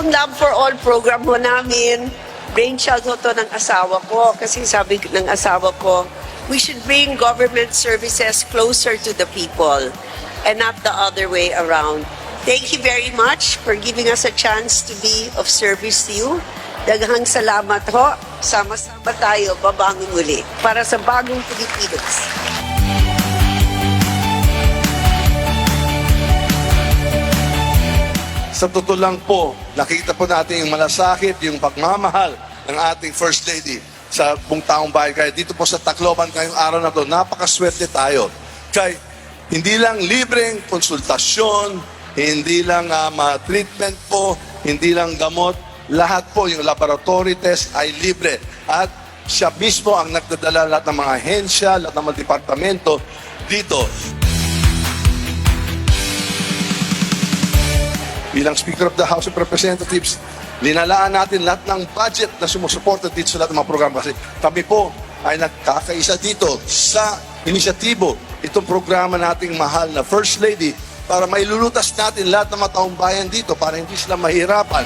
Itong Love for All program ho namin, brainchild ho to ng asawa ko. Kasi sabi ng asawa ko, we should bring government services closer to the people and not the other way around. Thank you very much for giving us a chance to be of service to you. Daghang salamat ho. Sama-sama tayo, babangon muli para sa bagong Pilipinas. Sa totoo lang po, nakita po natin yung malasakit, yung pagmamahal ng ating First Lady sa buong taong bayan. Kaya dito po sa Tacloban ngayong araw na to, napakaswerte tayo. Kaya hindi lang libreng konsultasyon, hindi lang treatment po, hindi lang gamot, lahat po yung laboratory test ay libre. At siya mismo ang nagdadala lahat ng mga ahensya, lahat ng mga departamento dito. Bilang Speaker of the House of Representatives, linalaan natin lahat ng budget na sumusuporta dito sa lahat ng mga programa. Kasi kami po ay nagkakaisa dito sa inisyatibo itong programa nating mahal na First Lady para mailulutas natin lahat ng mga taong bayan dito para hindi sila mahirapan.